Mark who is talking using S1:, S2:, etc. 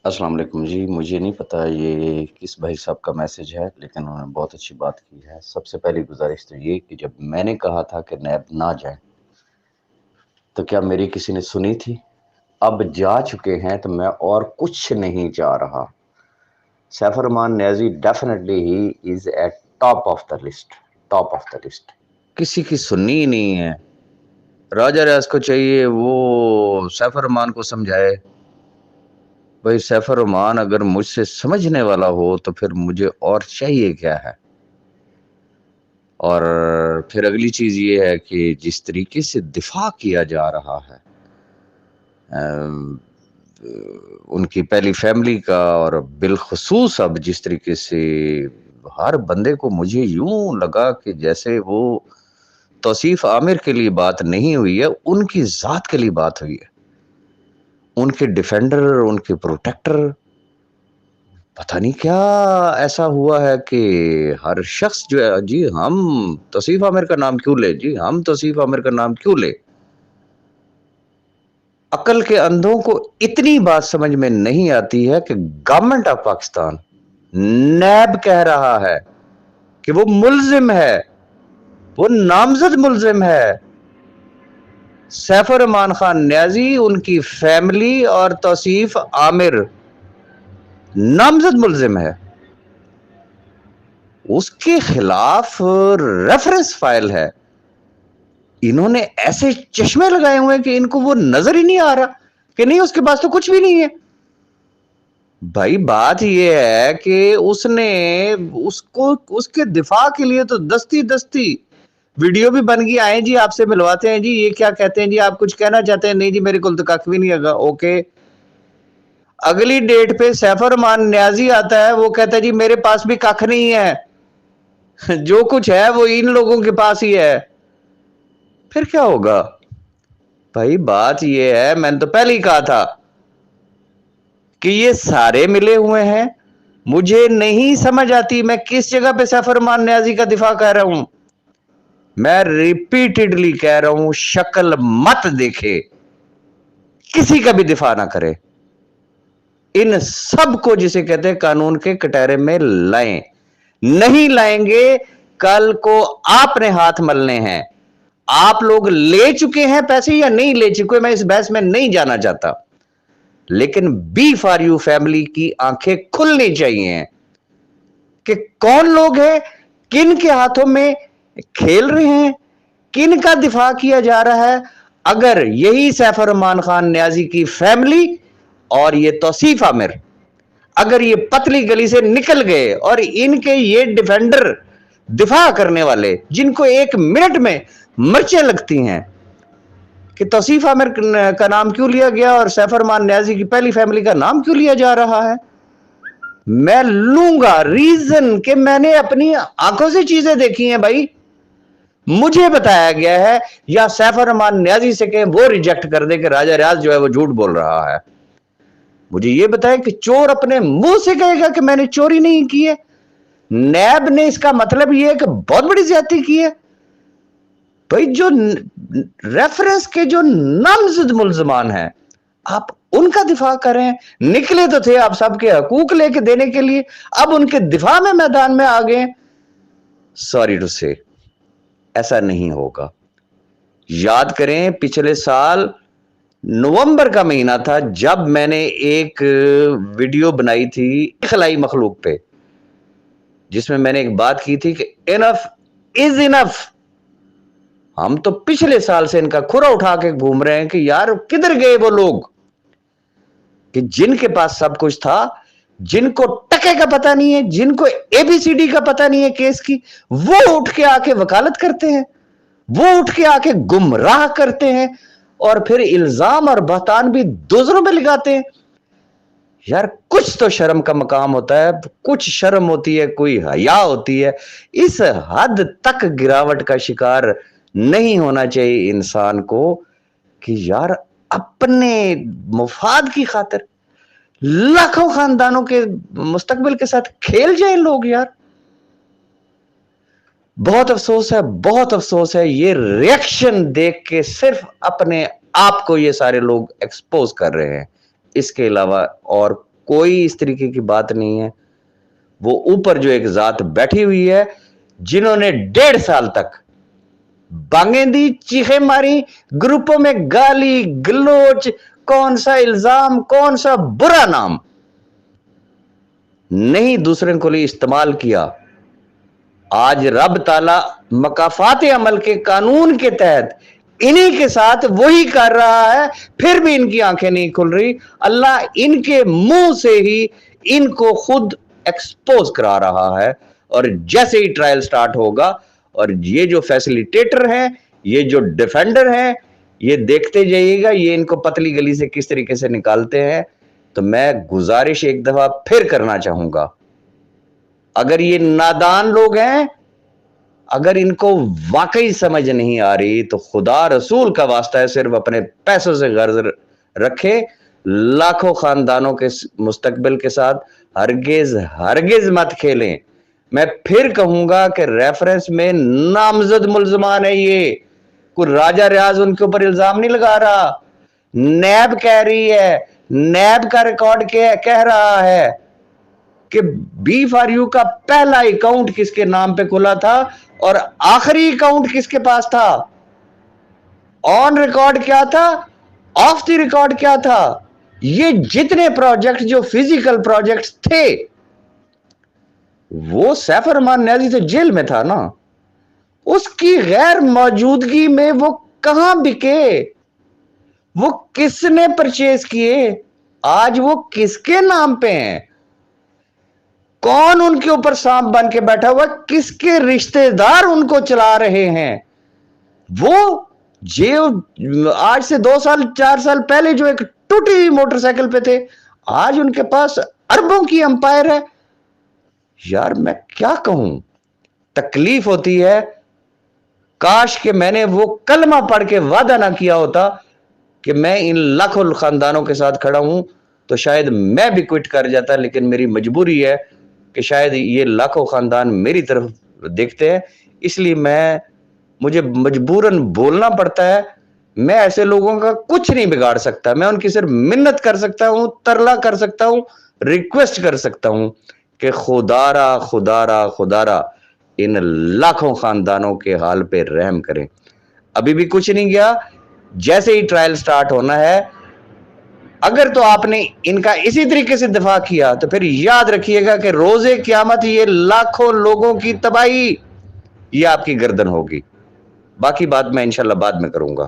S1: السلام علیکم جی، مجھے نہیں پتا یہ کس بھائی صاحب کا میسج ہے، لیکن انہوں نے بہت اچھی بات کی ہے۔ سب سے پہلی گزارش تو یہ کہ جب میں نے کہا تھا کہ نیب نہ جائیں تو کیا میری کسی نے سنی تھی؟ اب جا چکے ہیں تو میں اور کچھ نہیں چاہ رہا۔ Saif ur Rahman Niazi definitely he is at top of the list, top of the list. کسی کی سننی ہی نہیں ہے۔ راجہ ریاض کو چاہیے وہ سیف الرحمان کو سمجھائے۔ بھائی سیف الرحمان اگر مجھ سے سمجھنے والا ہو تو پھر مجھے اور چاہیے کیا ہے؟ اور پھر اگلی چیز یہ ہے کہ جس طریقے سے دفاع کیا جا رہا ہے ان کی پہلی فیملی کا، اور بالخصوص اب جس طریقے سے ہر بندے کو مجھے یوں لگا کہ جیسے وہ توصیف عامر کے لیے بات نہیں ہوئی ہے، ان کی ذات کے لیے بات ہوئی ہے، ان کے ڈیفینڈر، ان کے پروٹیکٹر۔ پتہ نہیں کیا ایسا ہوا ہے کہ ہر شخص جو ہے جی ہم توصیف عامر کا نام کیوں لے، جی ہم توصیف عامر کا نام کیوں لے۔ عقل کے اندھوں کو اتنی بات سمجھ میں نہیں آتی ہے کہ گورنمنٹ آف پاکستان نیب کہہ رہا ہے کہ وہ ملزم ہے، وہ نامزد ملزم ہے۔ سیف الرحمان خان نیازی، ان کی فیملی اور توصیف عامر نامزد ملزم ہے۔ اس کے خلاف ریفرنس فائل ہے۔ انہوں نے ایسے چشمے لگائے ہوئے ہیں کہ ان کو وہ نظر ہی نہیں آ رہا کہ نہیں اس کے پاس تو کچھ بھی نہیں ہے۔ بھائی بات یہ ہے کہ اس کے دفاع کے لیے تو دستی ویڈیو بھی بن گئی، آئیں جی آپ سے ملواتے ہیں، جی یہ کیا کہتے ہیں، جی آپ کچھ کہنا چاہتے ہیں؟ نہیں جی میرے کول تو کھ بھی نہیں ہوگا۔ اوکے، اگلی ڈیٹ پہ سیف الرحمان نیازی آتا ہے، وہ کہتا ہے جی میرے پاس بھی کھ نہیں ہے، جو کچھ ہے وہ ان لوگوں کے پاس ہی ہے۔ پھر کیا ہوگا؟ بھائی بات یہ ہے، میں نے تو پہلے ہی کہا تھا کہ یہ سارے ملے ہوئے ہیں۔ مجھے نہیں سمجھ آتی میں کس جگہ پہ سیف الرحمان نیازی کا دفاع کر رہا ہوں۔ میں ریپیٹڈلی کہہ رہا ہوں، شکل مت دیکھے، کسی کا بھی دفاع نہ کرے، ان سب کو جسے کہتے ہیں قانون کے کٹہرے میں لائیں۔ نہیں لائیں گے کل کو آپ نے ہاتھ ملنے ہیں۔ آپ لوگ لے چکے ہیں پیسے یا نہیں لے چکے، میں اس بحث میں نہیں جانا چاہتا، لیکن بی فار یو فیملی کی آنکھیں کھلنی چاہیے کہ کون لوگ ہیں، کن کے ہاتھوں میں کھیل رہے ہیں، کن کا دفاع کیا جا رہا ہے۔ اگر یہی سیف الرحمان خان نیازی کی فیملی اور یہ توصیف عامر اگر یہ پتلی گلی سے نکل گئے اور ان کے یہ ڈیفینڈر دفاع کرنے والے جن کو ایک منٹ میں مرچیں لگتی ہیں کہ توصیف عامر کا نام کیوں لیا گیا اور سیف الرحمان نیازی کی پہلی فیملی کا نام کیوں لیا جا رہا ہے، میں لوں گا ریزن کہ میں نے اپنی آنکھوں سے چیزیں دیکھی ہیں۔ بھائی مجھے بتایا گیا ہے، یا سیف الرحمان نیازی سے کہ وہ ریجیکٹ کر دے کہ راجہ ریاض جو ہے وہ جھوٹ بول رہا ہے۔ مجھے یہ بتائیں کہ چور اپنے منہ سے کہے گا کہ میں نے چوری نہیں کی ہے؟ نیب نے اس کا مطلب یہ ہے کہ بہت بڑی زیادتی کی ہے۔ بھائی جو ریفرنس کے جو نامزد ملزمان ہیں آپ ان کا دفاع کریں۔ نکلے تو تھے آپ سب کے حقوق لے کے دینے کے لیے، اب ان کے دفاع میں میدان میں آ گئے۔ سوری ٹو سے ایسا نہیں ہوگا۔ یاد کریں پچھلے سال نومبر کا مہینہ تھا جب میں نے ایک ویڈیو بنائی تھی خلائی مخلوق پہ، جس میں نے ایک بات کی تھی کہ انف از انف۔ ہم تو پچھلے سال سے ان کا کھرا اٹھا کے گھوم رہے ہیں کہ یار کدھر گئے وہ لوگ کہ جن کے پاس سب کچھ تھا، جن کو ٹکے کا پتہ نہیں ہے، جن کو اے بی سی ڈی کا پتہ نہیں ہے کیس کی، وہ اٹھ کے آ کے وکالت کرتے ہیں، وہ اٹھ کے آ کے گمراہ کرتے ہیں، اور پھر الزام اور بہتان بھی دوسروں پہ لگاتے ہیں۔ یار کچھ تو شرم کا مقام ہوتا ہے، کچھ شرم ہوتی ہے، کوئی حیا ہوتی ہے۔ اس حد تک گراوٹ کا شکار نہیں ہونا چاہیے انسان کو کہ یار اپنے مفاد کی خاطر لاکھوں خاندانوں کے مستقبل کے ساتھ کھیل جائیں لوگ۔ یار بہت افسوس ہے، بہت افسوس ہے، یہ ریئیکشن دیکھ کے صرف اپنے آپ کو یہ سارے لوگ ایکسپوز کر رہے ہیں، اس کے علاوہ اور کوئی اس طریقے کی بات نہیں ہے. وہ اوپر جو ایک ذات بیٹھی ہوئی ہے جنہوں نے 1.5 سال تک بانگیں دی, چیخیں ماری, گروپوں میں گالی گلوچ, کون سا الزام, کون سا برا نام نہیں دوسرے کو لیے استعمال کیا. آج رب تعالی مکافات عمل کے قانون کے تحت انہی کے ساتھ وہی کر رہا ہے, پھر بھی ان کی آنکھیں نہیں کھل رہی. اللہ ان کے منہ سے ہی ان کو خود ایکسپوز کرا رہا ہے. اور جیسے ہی ٹرائل سٹارٹ ہوگا, اور یہ جو فیسیلیٹیٹر ہیں, یہ جو ڈیفینڈر ہیں, یہ دیکھتے جائیے گا یہ ان کو پتلی گلی سے کس طریقے سے نکالتے ہیں. تو میں گزارش ایک دفعہ پھر کرنا چاہوں گا, اگر یہ نادان لوگ ہیں, اگر ان کو واقعی سمجھ نہیں آ رہی, تو خدا رسول کا واسطہ ہے صرف اپنے پیسوں سے غرض رکھے. لاکھوں خاندانوں کے مستقبل کے ساتھ ہرگز مت کھیلیں. میں پھر کہوں گا کہ ریفرنس میں نامزد ملزمان ہے, یہ کوئی راجہ ریاض ان کے اوپر الزام نہیں لگا رہا. نیب کہہ رہی ہے, نیب کا ریکارڈ کہہ رہا ہے کہ بی فار یو کا پہلا اکاؤنٹ کس کے نام پہ کھلا تھا اور آخری اکاؤنٹ کس کے پاس تھا, آن ریکارڈ کیا تھا, آف دی ریکارڈ کیا تھا. یہ جتنے پروجیکٹ جو فزیکل پروجیکٹس تھے, وہ سیف الرحمان نیازی تو جیل میں تھا نا, اس کی غیر موجودگی میں وہ کہاں بکے, وہ کس نے پرچیز کیے, آج وہ کس کے نام پہ ہیں, کون ان کے اوپر سانپ بن کے بیٹھا ہوا, کس کے رشتہ دار ان کو چلا رہے ہیں. وہ آج سے 2 سال 4 سال پہلے جو ایک ٹوٹی ہوئی موٹر سائیکل پہ تھے, آج ان کے پاس اربوں کی امپائر ہے. یار میں کیا کہوں, تکلیف ہوتی ہے. کاش کہ میں نے وہ کلمہ پڑھ کے وعدہ نہ کیا ہوتا کہ میں ان لاکھوں خاندانوں کے ساتھ کھڑا ہوں, تو شاید میں بھی کوئٹ کر جاتا. لیکن میری مجبوری ہے کہ شاید یہ لاکھوں خاندان میری طرف دیکھتے ہیں, اس لیے مجھے مجبوراً بولنا پڑتا ہے. میں ایسے لوگوں کا کچھ نہیں بگاڑ سکتا, میں ان کی صرف منت کر سکتا ہوں, ترلا کر سکتا ہوں, ریکویسٹ کر سکتا ہوں کہ خدارا ان لاکھوں خاندانوں کے حال پہ رحم کریں. ابھی بھی کچھ نہیں گیا, جیسے ہی ٹرائل سٹارٹ ہونا ہے, اگر تو آپ نے ان کا اسی طریقے سے دفاع کیا تو پھر یاد رکھیے گا کہ روز قیامت یہ لاکھوں لوگوں کی تباہی یہ آپ کی گردن ہوگی. باقی بات میں انشاءاللہ بعد میں کروں گا.